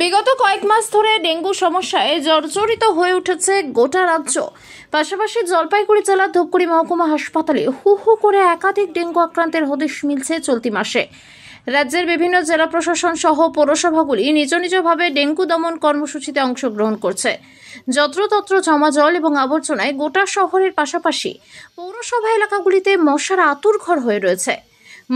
বিগত কয়েক মাস ধরে ডেঙ্গু সমস্যায় জর্জরিত হয়ে উঠেছে গোটা রাজ্য। পাশাপাশি জলপাইগুড়ি জেলার ধূপগুড়ি মহকুমা হাসপাতালে হু হু করে একাধিক ডেঙ্গু আক্রান্তের হদিশ মিলছে চলতি মাসে। রাজ্যের বিভিন্ন জেলা প্রশাসন সহ পৌরসভাগুলি নিজ নিজভাবে ডেঙ্গু দমন কর্মসূচিতে অংশগ্রহণ করছে। যত্রতত্র জমা জল এবং আবর্জনায় গোটা শহরের পাশাপাশি পৌরসভা এলাকাগুলিতে মশার আতুরঘর হয়ে রয়েছে।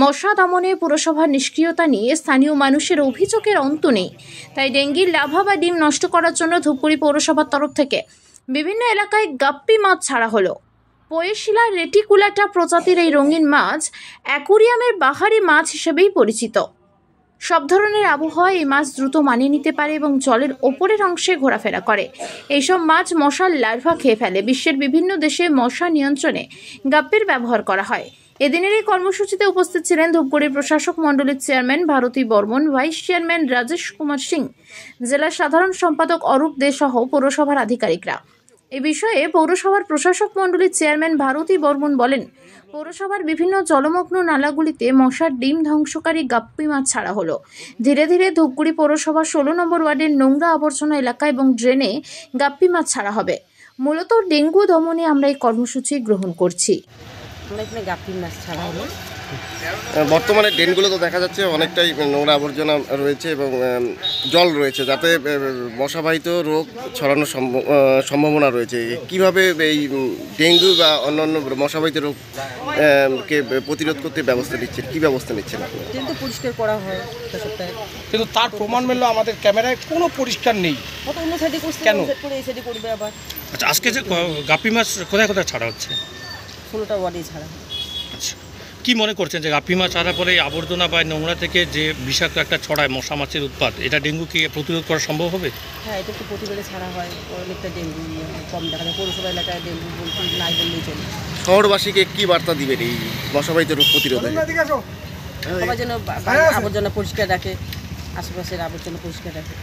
মশা দমনে পুরসভার নিষ্ক্রিয়তা নিয়ে স্থানীয় মানুষের অভিযোগের অন্ত নেই। তাই ডেঙ্গির লার্ভা বা ডিম নষ্ট করার জন্য ধূপগুড়ি পৌরসভার তরফ থেকে বিভিন্ন এলাকায় গাপ্পি মাছ ছাড়া হলো। পোয়েশিলা রেটিকুলাটা প্রজাতির এই রঙিন মাছ অ্যাকুরিয়ামের বাহারি মাছ হিসেবেই পরিচিত। সব ধরনের আবহাওয়ায় এই মাছ দ্রুত মানিয়ে নিতে পারে এবং জলের ওপরের অংশে ঘোরাফেরা করে। এইসব মাছ মশার লার্ভা খেয়ে ফেলে। বিশ্বের বিভিন্ন দেশে মশা নিয়ন্ত্রণে গাপ্পির ব্যবহার করা হয়। এদিনের এই কর্মসূচিতে উপস্থিত ছিলেন ধূপগুড়ি প্রশাসক মণ্ডলীর chairman Bharati Barman, vice chairman Rajesh Kumar Singh, জেলা সাধারণ সম্পাদক অরূপ দে সহ পৌরসভার আধিকারিকরা। এই বিষয়ে পৌরসভার প্রশাসক মণ্ডলীর চেয়ারম্যান ভারতী বর্মন বলেন, পৌরসভার বিভিন্ন জলমগ্ন নালাগুলিতে মশার ডিম ধ্বংসকারী গাপ্পি মাছ ছাড়া হলো। ধীরে ধীরে ধূপগুড়ি পৌরসভার 16 নম্বর ওয়ার্ডের নোংরা আবর্জনা এলাকা এবং ড্রেনে গাপ্পি মাছ ছাড়া হবে। মূলত ডেঙ্গু দমনে আমরা এই কর্মসূচি গ্রহণ করছি। গাপ্পি মাছ ছাড়া হলো। বর্তমানে ড্রেনগুলো তো দেখা যাচ্ছে অনেকটাই নোংরা আবর্জনা রয়েছে এবং জল রয়েছে, যাতে মশাবাহিত রোগ ছড়ানোর সম্ভাবনা রয়েছে। কিভাবে এই ডেঙ্গু বা অন্যান্য মশাবাহিত রোগ কে প্রতিরোধ করতে ব্যবস্থা নিচ্ছেন, কি ব্যবস্থা নিচ্ছেন? কিন্তু পরিষ্কার করা হয় কিন্তু তার প্রমাণ মিলল আমাদের ক্যামেরায় কোনো পরিষ্কার নেই। অন্য সাইডে কেন এই সাইডে করবে আবার? আচ্ছা, আজকে যে গাপ্পি মাছ কোথায় কোথায় ছাড়া হচ্ছে? 16টা ওয়ার্ডে ছাড়া হয়। আচ্ছা, কি মনে করছেন যে গাপ্পি মাছ ছাড়ার পরে আবর্জনা বা নোংরা থেকে যে বিষাক্ত একটা ছড়ায় মশা মাছের উৎপাত, এটা ডেঙ্গু কি প্রতিরোধ করা সম্ভব হবে? হ্যাঁ, এটা একটু প্রতিবেদে ছাড়া হয়, অনেকটা ডেঙ্গু কম দেখা যায়। পৌরসভা এলাকায় ডেঙ্গু বলতে নাই বললেই চলে। শহরবাসীকে কি বার্তা দিবেন এই মশাবাহিত রোগ প্রতিরোধে? সবাই যেন আবর্জনা পরিষ্কার রাখে, আশেপাশের আবর্জনা পরিষ্কার রাখে।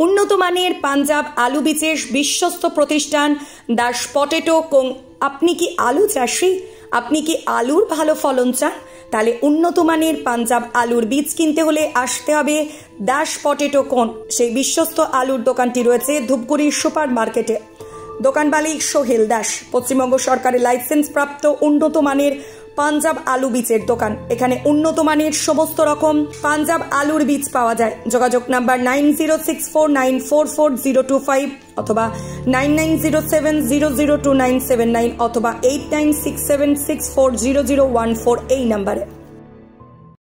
উন্নত মানের পাঞ্জাব আলু বীজের বিশ্বস্ত প্রতিষ্ঠান দাস পটেটো কোং। আপনি কি আলু চাষি? আপনি কি আলুর ভালো ফলন চান? তাহলে উন্নত মানের পাঞ্জাব আলুর বীজ কিনতে হলে আসতে হবে দাস পটেটো কোং। সেই বিশ্বস্ত আলুর দোকানটি রয়েছে ধূপগুড়ি সুপার মার্কেটে। দোকান মালিক সোহেল দাস। পশ্চিমবঙ্গ সরকারের লাইসেন্স প্রাপ্ত উন্নত মানের পাঞ্জাব আলু বীজের দোকান। এখানে উন্নত মানের সমস্ত রকম পাঞ্জাব আলুর বীজ পাওয়া যায়। যোগাযোগ নাম্বার 9064944025 অথবা 9907002979 অথবা 8967640014 এই নাম্বারে।